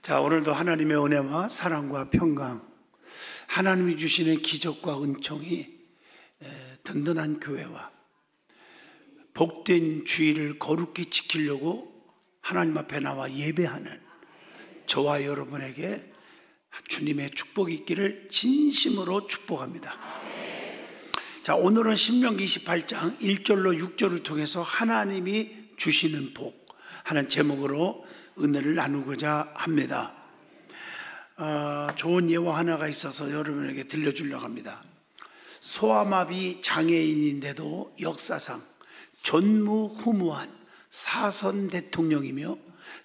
자, 오늘도 하나님의 은혜와 사랑과 평강, 하나님이 주시는 기적과 은총이 든든한 교회와 복된 주일을 거룩히 지키려고 하나님 앞에 나와 예배하는 저와 여러분에게 주님의 축복이 있기를 진심으로 축복합니다. 자, 오늘은 신명기 28장 1절로 6절을 통해서 하나님이 주시는 복 하는 제목으로 은혜를 나누고자 합니다. 좋은 예화 하나가 있어서 여러분에게 들려주려고 합니다. 소아마비 장애인인데도 역사상 전무후무한 사선 대통령이며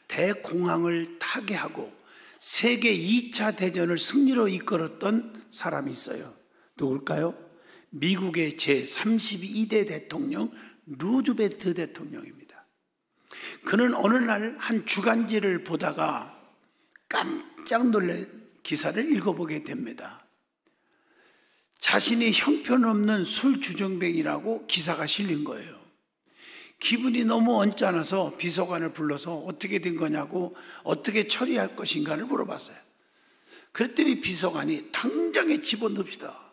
대공황을 타개하고 세계 2차 대전을 승리로 이끌었던 사람이 있어요. 누굴까요? 미국의 제32대 대통령 루즈벨트 대통령입니다. 그는 어느 날 한 주간지를 보다가 깜짝 놀랄 기사를 읽어보게 됩니다. 자신이 형편없는 술주정뱅이라고 기사가 실린 거예요. 기분이 너무 언짢아서 비서관을 불러서 어떻게 된 거냐고, 어떻게 처리할 것인가를 물어봤어요. 그랬더니 비서관이 당장에 집어넣읍시다.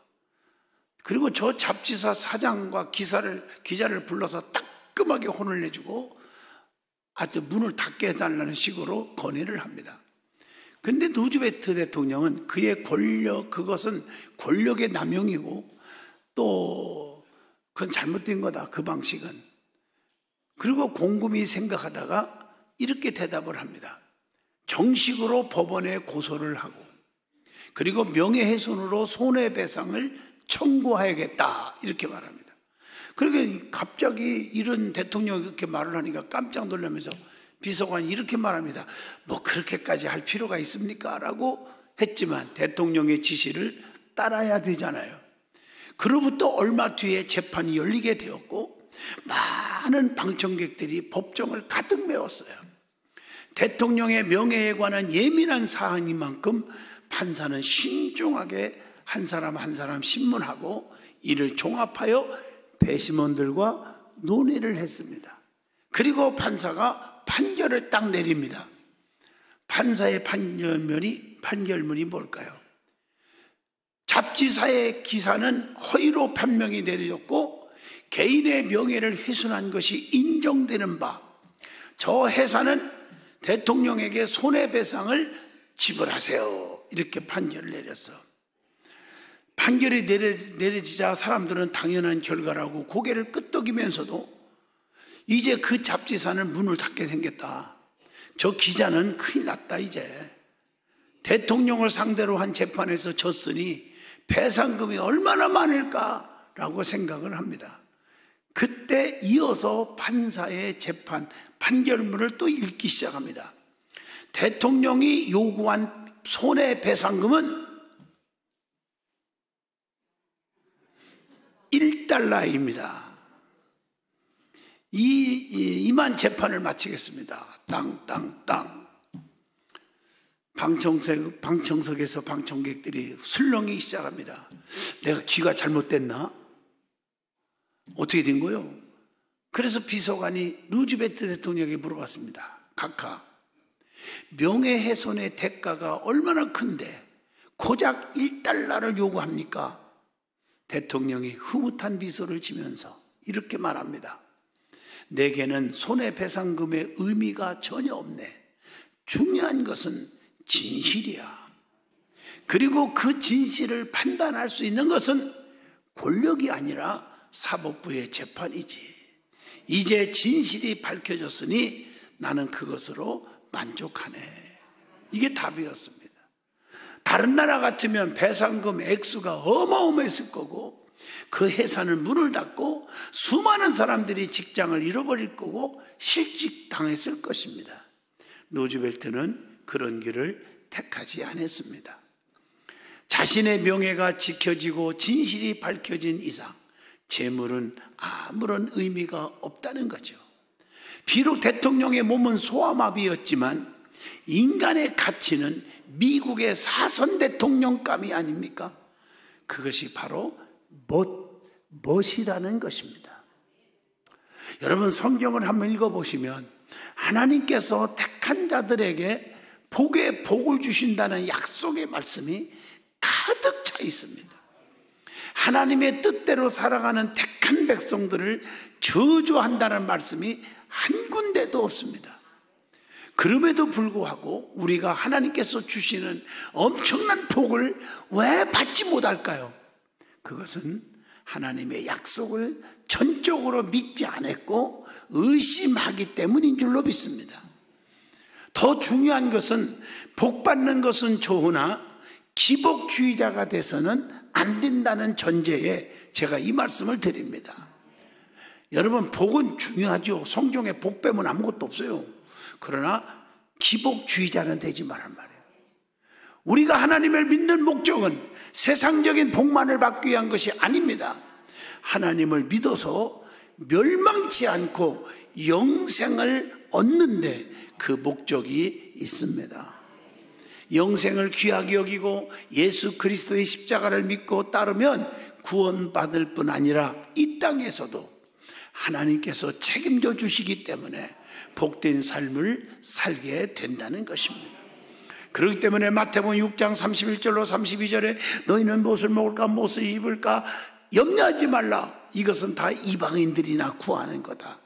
그리고 저 잡지사 사장과 기자를 불러서 따끔하게 혼을 내주고 아주 문을 닫게 해달라는 식으로 건의를 합니다. 근데 루즈벨트 대통령은 그의 그것은 권력의 남용이고 또 그건 잘못된 거다, 그 방식은. 그리고 곰곰이 생각하다가 이렇게 대답을 합니다. 정식으로 법원에 고소를 하고 그리고 명예훼손으로 손해배상을 청구해야겠다, 이렇게 말합니다. 그러니까 갑자기 이런 대통령이 그렇게 말을 하니까 깜짝 놀라면서 비서관이 이렇게 말합니다. 뭐 그렇게까지 할 필요가 있습니까? 라고 했지만 대통령의 지시를 따라야 되잖아요. 그로부터 얼마 뒤에 재판이 열리게 되었고 많은 방청객들이 법정을 가득 메웠어요. 대통령의 명예에 관한 예민한 사항인 만큼 판사는 신중하게 한 사람 한 사람 신문하고 이를 종합하여 배심원들과 논의를 했습니다. 그리고 판사가 판결을 딱 내립니다. 판사의 판결문이 뭘까요? 잡지사의 기사는 허위로 판명이 내려졌고 개인의 명예를 훼손한 것이 인정되는 바, 저 회사는 대통령에게 손해배상을 지불하세요, 이렇게 판결을 내렸어. 판결이 내려지자 사람들은 당연한 결과라고 고개를 끄덕이면서도 이제 그 잡지사는 문을 닫게 생겼다. 저 기자는 큰일 났다. 이제 대통령을 상대로 한 재판에서 졌으니 배상금이 얼마나 많을까라고 생각을 합니다. 그때 이어서 판사의 판결문을 또 읽기 시작합니다. 대통령이 요구한 손해배상금은 $1입니다. 이만 재판을 마치겠습니다. 땅땅땅. 방청석에서 방청객들이 술렁이기 시작합니다. 내가 귀가 잘못됐나? 어떻게 된 거요? 그래서 비서관이 루즈벨트 대통령에게 물어봤습니다. 각하, 명예훼손의 대가가 얼마나 큰데 고작 $1를 요구합니까? 대통령이 흐뭇한 미소를 지면서 이렇게 말합니다. 내게는 손해배상금의 의미가 전혀 없네. 중요한 것은 진실이야. 그리고 그 진실을 판단할 수 있는 것은 권력이 아니라 사법부의 재판이지. 이제 진실이 밝혀졌으니 나는 그것으로 만족하네. 이게 답이었습니다. 다른 나라 같으면 배상금 액수가 어마어마했을 거고 그 회사는 문을 닫고 수많은 사람들이 직장을 잃어버릴 거고 실직당했을 것입니다. 루즈벨트는 그런 길을 택하지 않았습니다. 자신의 명예가 지켜지고 진실이 밝혀진 이상 재물은 아무런 의미가 없다는 거죠. 비록 대통령의 몸은 소아마비였지만 인간의 가치는 미국의 사선 대통령감이 아닙니까? 그것이 바로 멋이라는 것입니다. 여러분, 성경을 한번 읽어보시면 하나님께서 택한 자들에게 복에 복을 주신다는 약속의 말씀이 가득 차 있습니다. 하나님의 뜻대로 살아가는 택한 백성들을 저주한다는 말씀이 한 군데도 없습니다. 그럼에도 불구하고 우리가 하나님께서 주시는 엄청난 복을 왜 받지 못할까요? 그것은 하나님의 약속을 전적으로 믿지 않았고 의심하기 때문인 줄로 믿습니다. 더 중요한 것은 복 받는 것은 좋으나 기복주의자가 돼서는 안 된다는 전제에 제가 이 말씀을 드립니다. 여러분, 복은 중요하죠. 성경에 복 빼면 아무것도 없어요. 그러나 기복주의자는 되지 말란 말이에요. 우리가 하나님을 믿는 목적은 세상적인 복만을 받기 위한 것이 아닙니다. 하나님을 믿어서 멸망치 않고 영생을 얻는데 그 목적이 있습니다. 영생을 귀하게 여기고 예수 그리스도의 십자가를 믿고 따르면 구원받을 뿐 아니라 이 땅에서도 하나님께서 책임져 주시기 때문에 복된 삶을 살게 된다는 것입니다. 그렇기 때문에 마태복음 6장 31절로 32절에 너희는 무엇을 먹을까 무엇을 입을까 염려하지 말라. 이것은 다 이방인들이나 구하는 거다.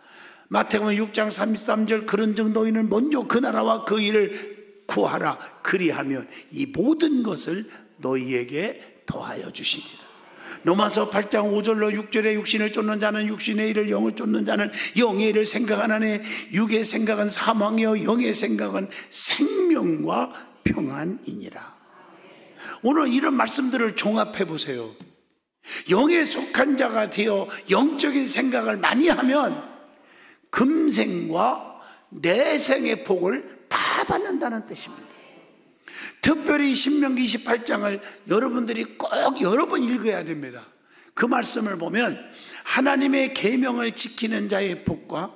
마태복음 6장 33절 그런즉 너희는 먼저 그 나라와 그 일을 구하라. 그리하면 이 모든 것을 너희에게 더하여 주시리라. 로마서 8장 5절로 6절에 육신을 쫓는 자는 육신의 일을, 영을 쫓는 자는 영의 일을 생각하나니 육의 생각은 사망이요 영의 생각은 생명과 평안이니라. 오늘 이런 말씀들을 종합해 보세요. 영에 속한 자가 되어 영적인 생각을 많이 하면 금생과 내생의 복을 다 받는다는 뜻입니다. 특별히 신명기 28장을 여러분들이 꼭 여러 번 읽어야 됩니다. 그 말씀을 보면 하나님의 계명을 지키는 자의 복과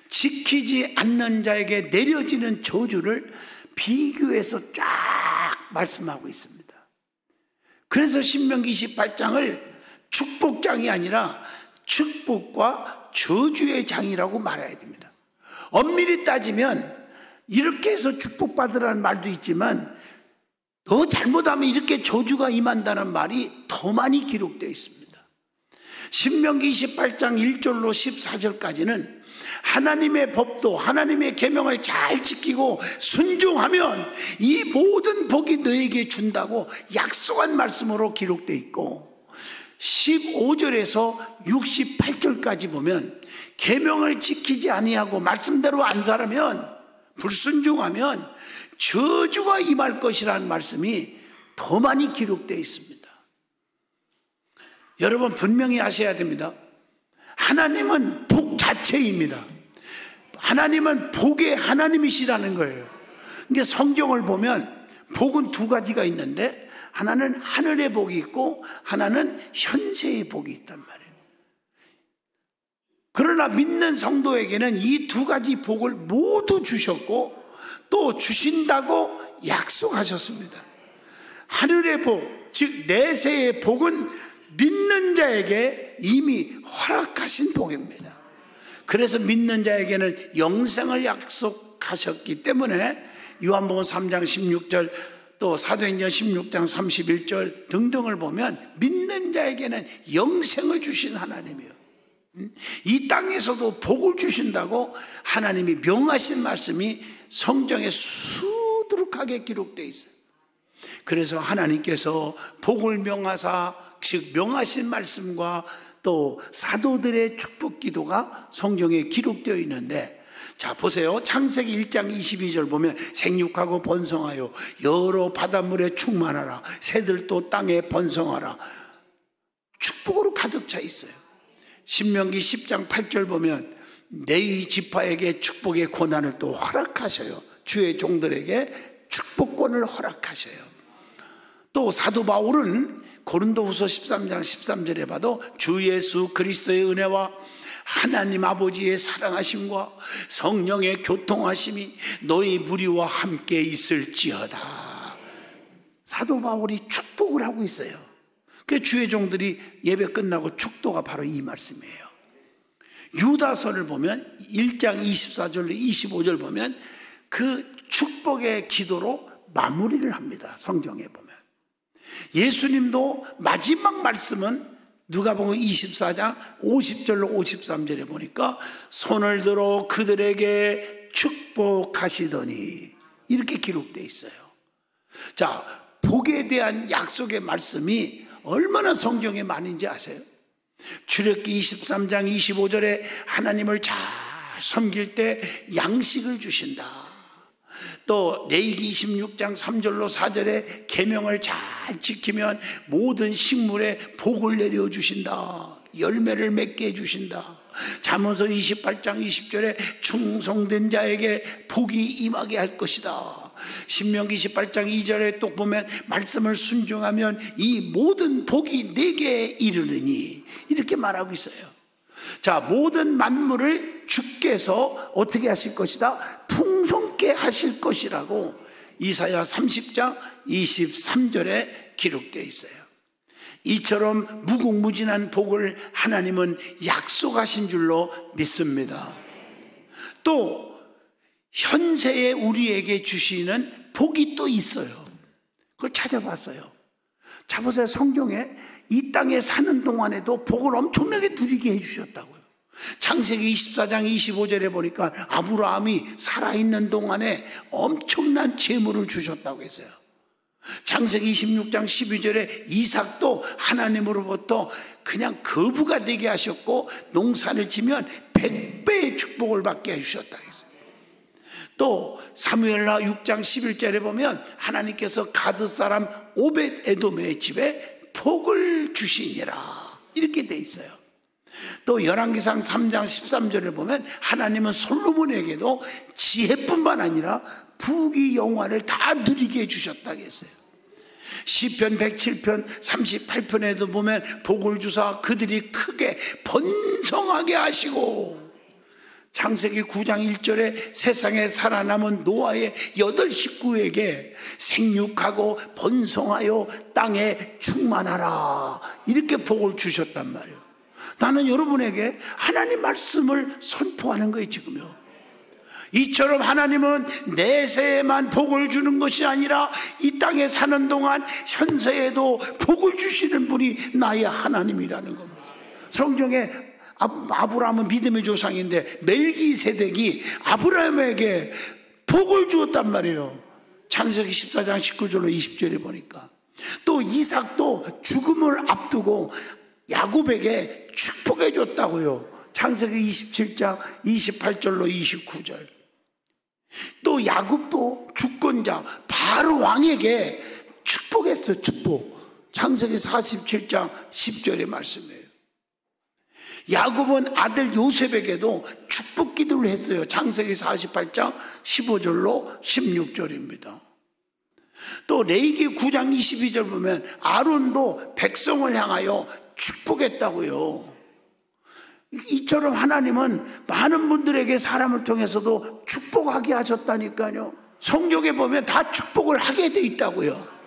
지키지 않는 자에게 내려지는 저주를 비교해서 쫙 말씀하고 있습니다. 그래서 신명기 28장을 축복장이 아니라 축복과 저주의 장이라고 말해야 됩니다. 엄밀히 따지면 이렇게 해서 축복받으라는 말도 있지만 더 잘못하면 이렇게 저주가 임한다는 말이 더 많이 기록되어 있습니다. 신명기 28장 1절로 14절까지는 하나님의 법도 하나님의 계명을 잘 지키고 순종하면 이 모든 복이 너에게 준다고 약속한 말씀으로 기록되어 있고 15절에서 68절까지 보면 계명을 지키지 아니하고 말씀대로 안 살면 불순종하면 저주가 임할 것이라는 말씀이 더 많이 기록되어 있습니다. 여러분 분명히 아셔야 됩니다. 하나님은 복 자체입니다. 하나님은 복의 하나님이시라는 거예요. 그러니까 성경을 보면 복은 두 가지가 있는데 하나는 하늘의 복이 있고 하나는 현세의 복이 있단 말이에요. 그러나 믿는 성도에게는 이 두 가지 복을 모두 주셨고 또 주신다고 약속하셨습니다. 하늘의 복, 즉 내세의 복은 믿는 자에게 이미 허락하신 복입니다. 그래서 믿는 자에게는 영생을 약속하셨기 때문에 요한복음 3장 16절 또 사도행전 16장 31절 등등을 보면 믿는 자에게는 영생을 주신 하나님이에요. 이 땅에서도 복을 주신다고 하나님이 명하신 말씀이 성경에 수두룩하게 기록되어 있어요. 그래서 하나님께서 복을 명하사 즉 명하신 말씀과 또 사도들의 축복 기도가 성경에 기록되어 있는데 자 보세요. 창세기 1장 22절 보면 생육하고 번성하여 여러 바닷물에 충만하라 새들도 땅에 번성하라 축복으로 가득 차 있어요. 신명기 10장 8절 보면 레위 지파에게 축복의 권한을 또 허락하셔요. 주의 종들에게 축복권을 허락하셔요. 또 사도 바울은 고린도후서 13장 13절에 봐도 주 예수 그리스도의 은혜와 하나님 아버지의 사랑하심과 성령의 교통하심이 너희 무리와 함께 있을지어다. 사도 바울이 축복을 하고 있어요. 그 주의 종들이 예배 끝나고 축도가 바로 이 말씀이에요. 유다서를 보면 1장 24절로 25절 보면 그 축복의 기도로 마무리를 합니다. 성경에 보면 예수님도 마지막 말씀은 누가복음 24장 50절로 53절에 보니까 손을 들어 그들에게 축복하시더니 이렇게 기록되어 있어요. 자, 복에 대한 약속의 말씀이 얼마나 성경에 많은지 아세요? 출애굽기 23장 25절에 하나님을 잘 섬길 때 양식을 주신다. 또 레위기 26장 3절로 4절에 계명을 잘 지키면 모든 식물에 복을 내려 주신다. 열매를 맺게 해주신다. 잠언서 28장 20절에 충성된 자에게 복이 임하게 할 것이다. 신명기 18장 2절에 또 보면 말씀을 순종하면 이 모든 복이 내게 이르느니 이렇게 말하고 있어요. 자, 모든 만물을 주께서 어떻게 하실 것이다? 풍성케 하실 것이라고 이사야 30장 23절에 기록되어 있어요. 이처럼 무궁무진한 복을 하나님은 약속하신 줄로 믿습니다. 또 현세에 우리에게 주시는 복이 또 있어요. 그걸 찾아봤어요. 자, 보세요. 성경에 이 땅에 사는 동안에도 복을 엄청나게 누리게 해주셨다고요. 창세기 24장 25절에 보니까 아브라함이 살아있는 동안에 엄청난 재물을 주셨다고 했어요. 창세기 26장 12절에 이삭도 하나님으로부터 그냥 거부가 되게 하셨고 농사를 지면 100배의 축복을 받게 해주셨다고 했어요. 또 사무엘하 6장 11절에 보면 하나님께서 가드 사람 오벳 에돔의 집에 복을 주시니라 이렇게 돼 있어요. 또 열왕기상 3장 13절을 보면 하나님은 솔로몬에게도 지혜뿐만 아니라 부귀 영화를 다 누리게 해주셨다고 했어요. 시편 107편 38편에도 보면 복을 주사 그들이 크게 번성하게 하시고, 창세기 9장 1절에 세상에 살아남은 노아의 8 식구에게 생육하고 번성하여 땅에 충만하라 이렇게 복을 주셨단 말이에요. 나는 여러분에게 하나님 말씀을 선포하는 거예요 지금요. 이처럼 하나님은 내세에만 복을 주는 것이 아니라 이 땅에 사는 동안 현세에도 복을 주시는 분이 나의 하나님이라는 겁니다. 성경에 아브라함은 믿음의 조상인데 멜기세덱이 아브라함에게 복을 주었단 말이에요. 창세기 14장 19절로 20절에 보니까. 또 이삭도 죽음을 앞두고 야곱에게 축복해 줬다고요. 창세기 27장 28절로 29절. 또 야곱도 주권자 바로 왕에게 축복했어요. 축복. 창세기 47장 10절의 말씀이에요. 야곱은 아들 요셉에게도 축복 기도를 했어요. 창세기 48장 15절로 16절입니다. 또 레위기 9장 22절 보면 아론도 백성을 향하여 축복했다고요. 이처럼 하나님은 많은 분들에게 사람을 통해서도 축복하게 하셨다니까요. 성경에 보면 다 축복을 하게 돼 있다고요.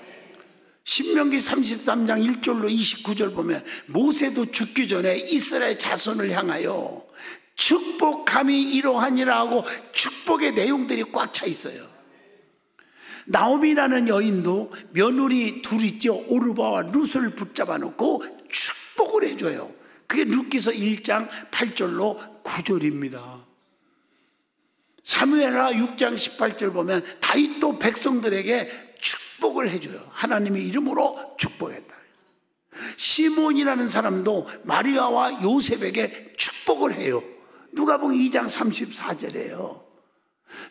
신명기 33장 1절로 29절 보면 모세도 죽기 전에 이스라엘 자손을 향하여 축복함이 이러하니라 하고 축복의 내용들이 꽉 차 있어요. 나오미라는 여인도 며느리 둘 있죠. 오르바와 룻을 붙잡아 놓고 축복을 해줘요. 그게 룻기서 1장 8절로 9절입니다. 사무엘하 6장 18절 보면 다윗도 백성들에게 축복을 해줘요. 하나님의 이름으로 축복했다. 시몬이라는 사람도 마리아와 요셉에게 축복을 해요. 누가복음 2장 34절이에요.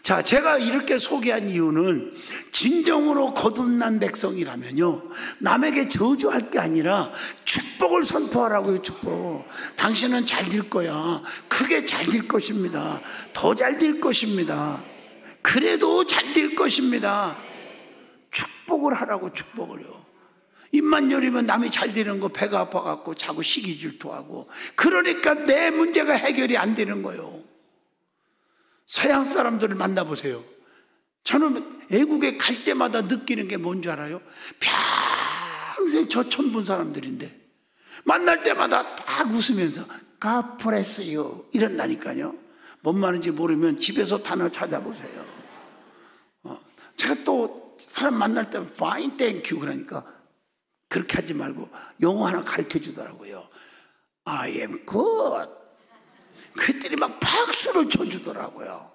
자, 제가 이렇게 소개한 이유는 진정으로 거듭난 백성이라면요, 남에게 저주할 게 아니라 축복을 선포하라고요. 축복. 당신은 잘 될 거야. 크게 잘 될 것입니다. 더 잘 될 것입니다. 그래도 잘 될 것입니다. 축복을 하라고. 축복을요. 입만 열리면 남이 잘 되는 거 배가 아파갖고 자꾸 시기 질투하고, 그러니까 내 문제가 해결이 안 되는 거예요. 서양 사람들을 만나보세요. 저는 외국에 갈 때마다 느끼는 게 뭔지 알아요? 평생 저천 본 사람들인데 만날 때마다 딱 웃으면서 God bless you 이런다니까요. 뭔 말인지 모르면 집에서 단어 찾아보세요. 제가 또 사람 만날 때 fine, thank you 그러니까 그렇게 하지 말고 영어 하나 가르쳐 주더라고요. I am good. 그들이 막 박수를 쳐주더라고요.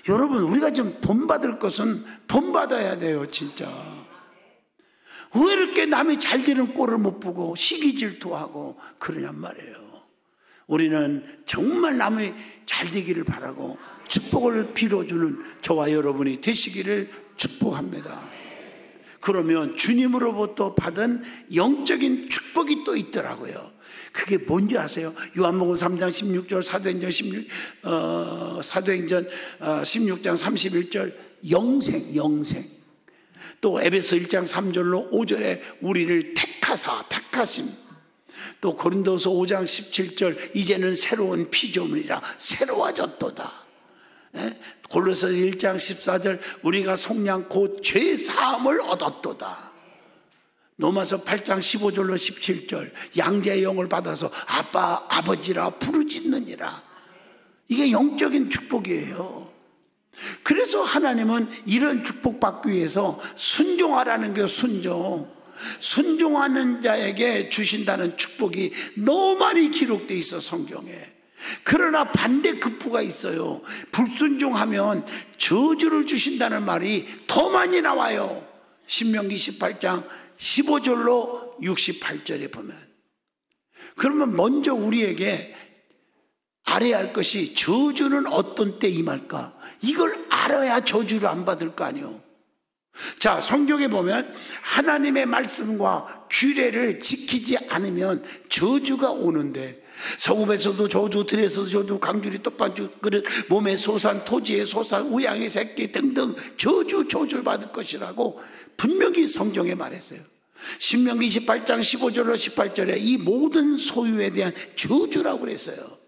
여러분, 우리가 좀 본받을 것은 본받아야 돼요, 진짜. 왜 이렇게 남이 잘 되는 꼴을 못 보고 시기 질투하고 그러냔 말이에요. 우리는 정말 남이 잘 되기를 바라고 축복을 빌어주는 저와 여러분이 되시기를 축복합니다. 그러면 주님으로부터 받은 영적인 축복이 또 있더라고요. 그게 뭔지 아세요? 요한복음 3장 16절, 사도행전 16장 31절 영생. 또 에베소 1장 3절로 5절에 우리를 택하심. 또 고린도서 5장 17절 이제는 새로운 피조물이라 새로워졌도다. 골로새서 1장 14절 우리가 속량 곧 죄 사함을 얻었도다. 로마서 8장 15절로 17절 양자의 영을 받아서 아빠 아버지라 부르짖느니라. 이게 영적인 축복이에요. 그래서 하나님은 이런 축복받기 위해서 순종하라는 게 순종하는 자에게 주신다는 축복이 너무 많이 기록되어 있어 성경에. 그러나 반대급부가 있어요. 불순종하면 저주를 주신다는 말이 더 많이 나와요. 신명기 18장 15절로 68절에 보면. 그러면 먼저 우리에게 알아야 할 것이 저주는 어떤 때 임할까? 이걸 알아야 저주를 안 받을 거 아니에요. 자, 성경에 보면 하나님의 말씀과 규례를 지키지 않으면 저주가 오는데, 성읍에서도 저주, 들에서도 저주, 강줄이 떡반주 그릇, 몸의 소산, 토지의 소산, 우양의 새끼 등등 저주를 받을 것이라고 분명히 성경에 말했어요. 신명기 28장 15절로 18절에 이 모든 소유에 대한 저주라고 그랬어요.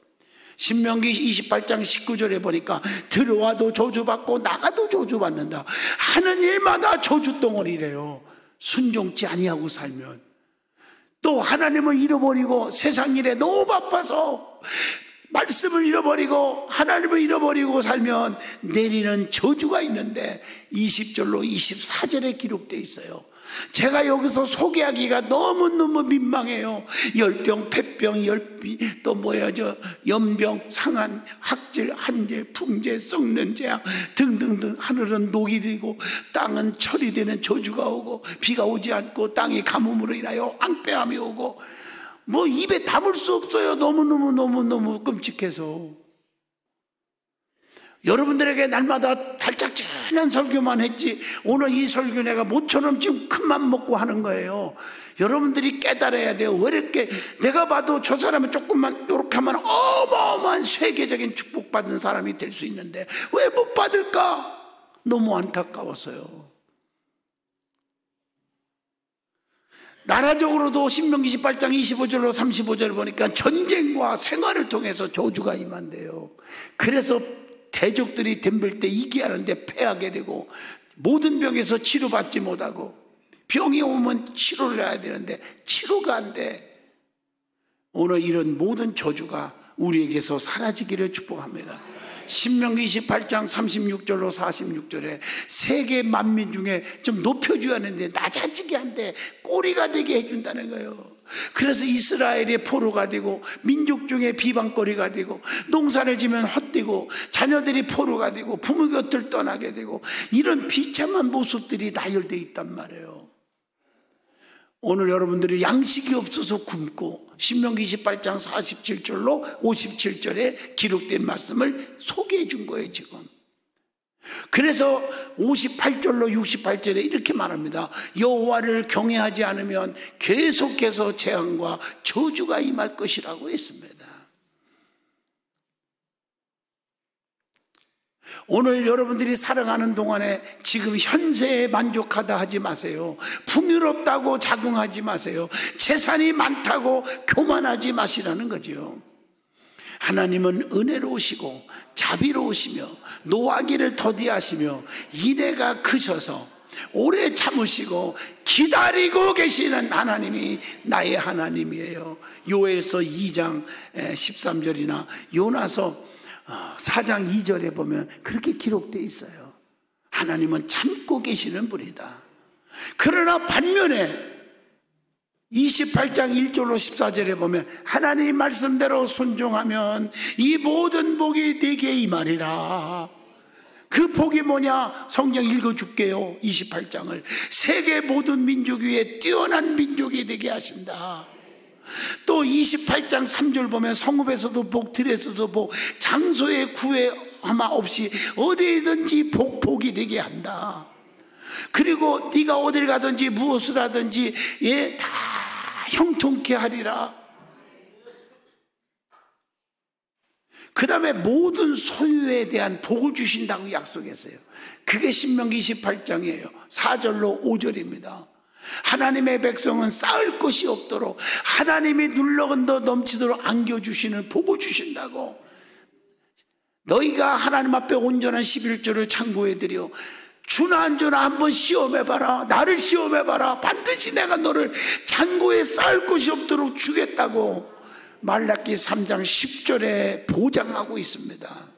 신명기 28장 19절에 보니까 들어와도 저주받고 나가도 저주받는다. 하는 일마다 저주덩어리래요. 순종치 아니하고 살면. 또 하나님을 잃어버리고 세상 일에 너무 바빠서 말씀을 잃어버리고 하나님을 잃어버리고 살면 내리는 저주가 있는데 20절로 24절에 기록되어 있어요. 제가 여기서 소개하기가 너무너무 민망해요. 열병, 폐병, 열비, 또 연병, 상한, 학질, 한재, 풍재, 썩는 재앙 등등등. 하늘은 녹이 되고 땅은 철이 되는 저주가 오고 비가 오지 않고 땅이 가뭄으로 인하여 앙빼함이 오고 입에 담을 수 없어요. 너무너무 끔찍해서. 여러분들에게 날마다 달짝지근한 설교만 했지 오늘 이 설교 내가 모처럼 지금 큰맘 먹고 하는 거예요. 여러분들이 깨달아야 돼요. 왜 이렇게 내가 봐도 저 사람은 조금만 이렇게 하면 어마어마한 세계적인 축복받은 사람이 될 수 있는데 왜 못 받을까? 너무 안타까워서요. 나라적으로도 신명기 18장 25절로 35절을 보니까 전쟁과 생활을 통해서 저주가 임한대요. 그래서 대적들이 덤빌 때 이기하는데 패하게 되고 모든 병에서 치료받지 못하고 병이 오면 치료를 해야 되는데 치료가 안 돼. 오늘 이런 모든 저주가 우리에게서 사라지기를 축복합니다. 신명기 28장 36절로 46절에 세계 만민 중에 좀 높여줘야 하는데 낮아지게 한데 꼬리가 되게 해준다는 거예요. 그래서 이스라엘이 포로가 되고 민족 중에 비방거리가 되고 농사를 지면 헛되고 자녀들이 포로가 되고 부모 곁을 떠나게 되고 이런 비참한 모습들이 나열되어 있단 말이에요. 오늘 여러분들이 양식이 없어서 굶고 신명기 28장 47절로 57절에 기록된 말씀을 소개해 준 거예요 지금. 그래서 58절로 68절에 이렇게 말합니다. 여호와를 경외하지 않으면 계속해서 재앙과 저주가 임할 것이라고 했습니다. 오늘 여러분들이 살아가는 동안에 지금 현세에 만족하다 하지 마세요. 풍요롭다고 자긍하지 마세요. 재산이 많다고 교만하지 마시라는 거죠. 하나님은 은혜로우시고 자비로우시며 노하기를 더디하시며 인애가 크셔서 오래 참으시고 기다리고 계시는 하나님이 나의 하나님이에요. 요엘서 2장 13절이나 요나서 4장 2절에 보면 그렇게 기록되어 있어요. 하나님은 참고 계시는 분이다. 그러나 반면에 28장 1절로 14절에 보면 하나님 말씀대로 순종하면 이 모든 복이 네게 임하리라. 그 복이 뭐냐? 성경 읽어줄게요. 28장을 세계 모든 민족 위에 뛰어난 민족이 되게 하신다. 또 28장 3절 보면 성읍에서도 복, 들에서도 복, 장소의 구애함 없이 어디든지 복이 되게 한다. 그리고 네가 어딜 가든지 무엇을 하든지 다 형통케 하리라. 그 다음에 모든 소유에 대한 복을 주신다고 약속했어요. 그게 신명기 28장이에요 4절로 5절입니다 하나님의 백성은 쌓을 것이 없도록 하나님이 눌러건더 넘치도록 안겨주시는 복을 주신다고. 너희가 하나님 앞에 온전한 11조를 창고해드려 주나 안 주나 한번 시험해봐라. 나를 시험해봐라. 반드시 내가 너를 창고에 쌓을 것이 없도록 주겠다고 말라기 3장 10절에 보장하고 있습니다.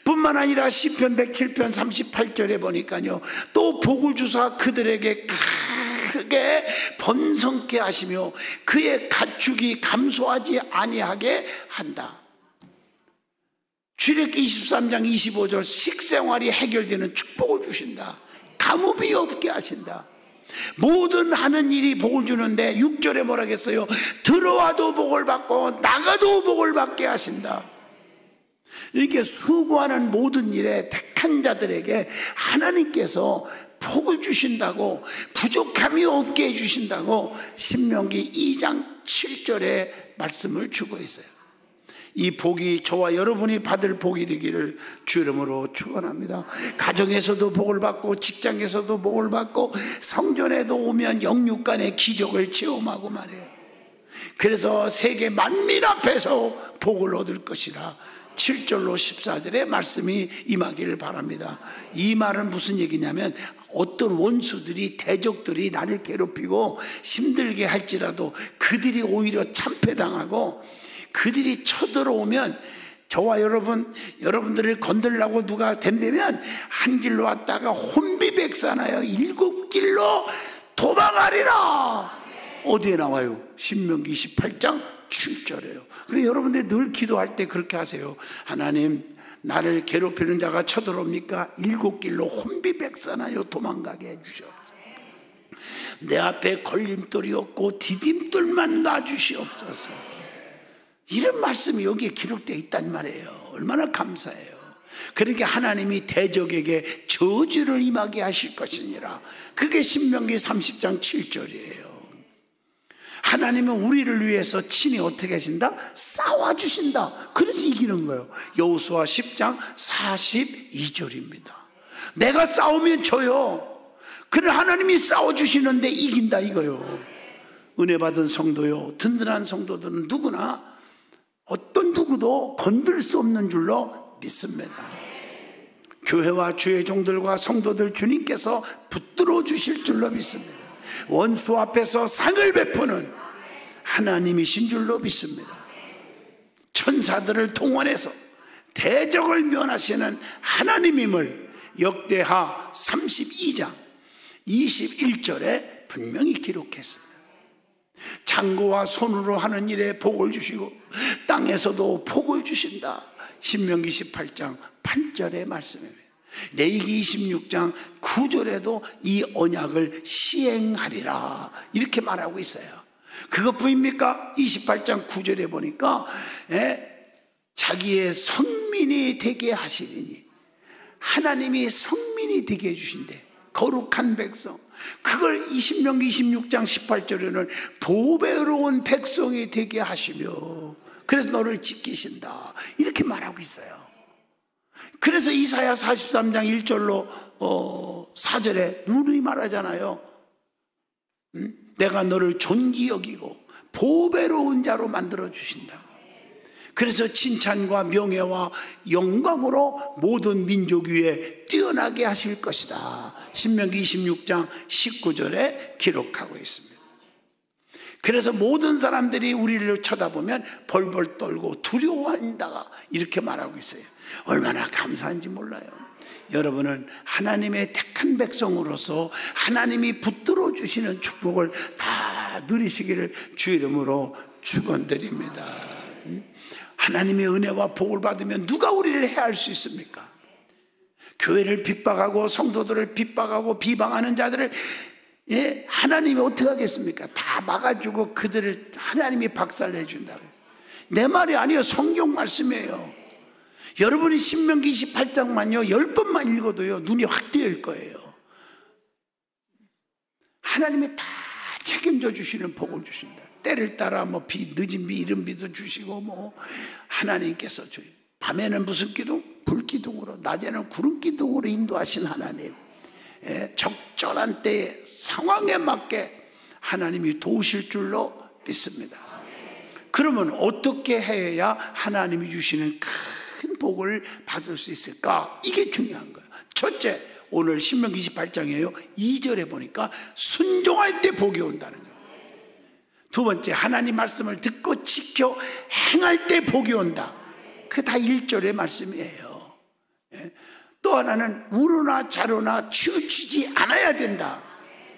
뿐만 아니라 시편 107편 38절에 보니까요 또 복을 주사 그들에게 크게 번성케 하시며 그의 가축이 감소하지 아니하게 한다. 출애굽기 23장 25절 식생활이 해결되는 축복을 주신다. 가뭄이 없게 하신다. 모든 하는 일이 복을 주는데 6절에 뭐라겠어요? 들어와도 복을 받고 나가도 복을 받게 하신다. 이렇게 수고하는 모든 일에 택한 자들에게 하나님께서 복을 주신다고, 부족함이 없게 해주신다고 신명기 2장 7절에 말씀을 주고 있어요. 이 복이 저와 여러분이 받을 복이 되기를 주 이름으로 축원합니다. 가정에서도 복을 받고 직장에서도 복을 받고 성전에도 오면 영육간의 기적을 체험하고 말이에요. 그래서 세계 만민 앞에서 복을 얻을 것이라 7절로 14절의 말씀이 임하기를 바랍니다. 이 말은 무슨 얘기냐면 어떤 원수들이, 대적들이 나를 괴롭히고 힘들게 할지라도 그들이 오히려 참패당하고 그들이 쳐들어오면 저와 여러분들을 건들려고 누가 덤비면 한 길로 왔다가 혼비백산하여 7길로 도망하리라. 어디에 나와요? 신명기 28장 7절이에요. 그래서 여러분들이 늘 기도할 때 그렇게 하세요. 하나님, 나를 괴롭히는 자가 쳐들어옵니까? 7길로 혼비백산하여 도망가게 해주시옵소서. 내 앞에 걸림돌이 없고 디딤돌만 놔주시옵소서. 이런 말씀이 여기에 기록되어 있단 말이에요. 얼마나 감사해요. 그러니까 하나님이 대적에게 저주를 임하게 하실 것이니라. 그게 신명기 30장 7절이에요. 하나님은 우리를 위해서 친히 어떻게 하신다? 싸워주신다. 그래서 이기는 거예요. 여호수아 10장 42절입니다. 내가 싸우면 져요. 그래 하나님이 싸워주시는데 이긴다 이거요. 은혜 받은 성도요, 든든한 성도들은 누구나 어떤 누구도 건들 수 없는 줄로 믿습니다. 교회와 주의 종들과 성도들 주님께서 붙들어 주실 줄로 믿습니다. 원수 앞에서 상을 베푸는 하나님이신 줄로 믿습니다. 천사들을 동원해서 대적을 면하시는 하나님임을 역대하 32장 21절에 분명히 기록했습니다. 창고와 손으로 하는 일에 복을 주시고 땅에서도 복을 주신다. 신명기 18장 8절의 말씀입니다. 레위기 26장 9절에도 이 언약을 시행하리라 이렇게 말하고 있어요. 그것뿐입니까? 28장 9절에 보니까 자기의 성민이 되게 하시리니, 하나님이 성민이 되게 해주신대. 거룩한 백성. 그걸 신명기 26장 18절에는 보배로운 백성이 되게 하시며 그래서 너를 지키신다 이렇게 말하고 있어요. 그래서 이사야 43장 1절로 4절에 누누이 말하잖아요. 내가 너를 존귀 여기고 보배로운 자로 만들어 주신다. 그래서 칭찬과 명예와 영광으로 모든 민족 위에 뛰어나게 하실 것이다. 신명기 26장 19절에 기록하고 있습니다. 그래서 모든 사람들이 우리를 쳐다보면 벌벌 떨고 두려워한다 이렇게 말하고 있어요. 얼마나 감사한지 몰라요. 여러분은 하나님의 택한 백성으로서 하나님이 붙들어 주시는 축복을 다 누리시기를 주 이름으로 축원드립니다. 하나님의 은혜와 복을 받으면 누가 우리를 해할 수 있습니까? 교회를 핍박하고 성도들을 핍박하고 비방하는 자들을 하나님이 어떻게 하겠습니까? 다 막아주고 그들을 하나님이 박살내준다. 내 말이 아니에요. 성경 말씀이에요. 여러분이 신명기 28장만요 10번만 읽어도요 눈이 확 뜨일 거예요. 하나님이 다 책임져 주시는 복을 주신다. 때를 따라 비, 늦은 비, 이른 비도 주시고 하나님께서 밤에는 무슨 기둥? 불기둥으로, 낮에는 구름 기둥으로 인도하신 하나님. 적절한 때에 상황에 맞게 하나님이 도우실 줄로 믿습니다. 그러면 어떻게 해야 하나님이 주시는 큰 복을 받을 수 있을까? 이게 중요한 거예요. 첫째, 오늘 신명기 28장이에요 2절에 보니까 순종할 때 복이 온다는 거예요. 두 번째, 하나님 말씀을 듣고 지켜 행할 때 복이 온다. 그게 다 1절의 말씀이에요. 또 하나는 우로나 자로나 치우치지 않아야 된다.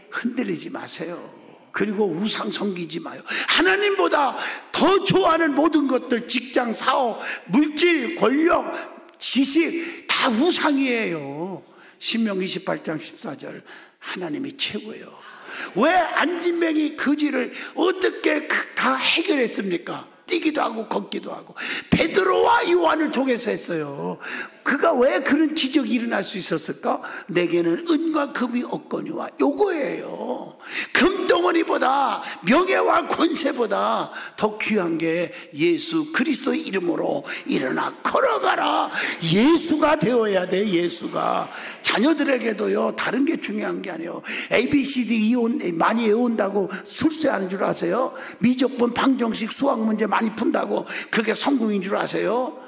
흔들리지 마세요. 그리고 우상 섬기지 마요. 하나님보다 더 좋아하는 모든 것들, 직장, 사업, 물질, 권력, 지식 다 우상이에요. 신명기 28장 14절 하나님이 최고예요. 왜 안진뱅이 거지를 어떻게 다 해결했습니까? 뛰기도 하고 걷기도 하고 베드로와 요한을 통해서 했어요. 그가 왜 그런 기적이 일어날 수 있었을까? 내게는 은과 금이 없거니와 요거예요. 금덩어리보다 명예와 권세보다 더 귀한 게 예수 그리스도의 이름으로 일어나 걸어가라. 예수가 되어야 돼. 예수가. 자녀들에게도요 다른 게 중요한 게 아니에요. ABCD 많이 외운다고 출세하는 줄 아세요? 미적분 방정식 수학 문제 많이 푼다고 그게 성공인 줄 아세요?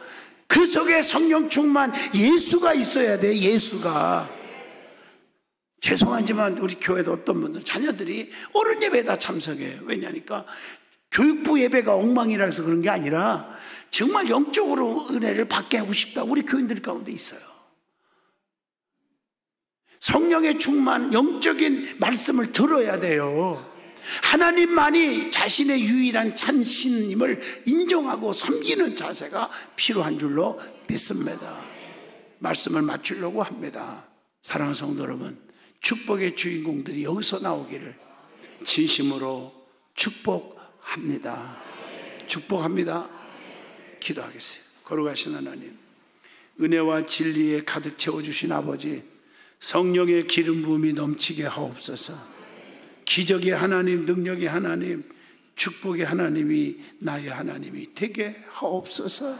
그 속에 성령 충만 예수가 있어야 돼. 예수가. 죄송하지만 우리 교회도 어떤 분들 자녀들이 어른 예배에다 참석해요. 왜냐니까 교육부 예배가 엉망이라서 그런 게 아니라 정말 영적으로 은혜를 받게 하고 싶다. 우리 교인들 가운데 있어요. 성령의 충만, 영적인 말씀을 들어야 돼요. 하나님만이 자신의 유일한 참신임을 인정하고 섬기는 자세가 필요한 줄로 믿습니다. 말씀을 마치려고 합니다. 사랑하는 성도 여러분, 축복의 주인공들이 여기서 나오기를 진심으로 축복합니다. 축복합니다. 기도하겠어요. 걸어가신 하나님, 은혜와 진리에 가득 채워주신 아버지, 성령의 기름 부음이 넘치게 하옵소서. 기적의 하나님, 능력의 하나님, 축복의 하나님이 나의 하나님이 되게 하옵소서.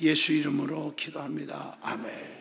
예수 이름으로 기도합니다. 아멘.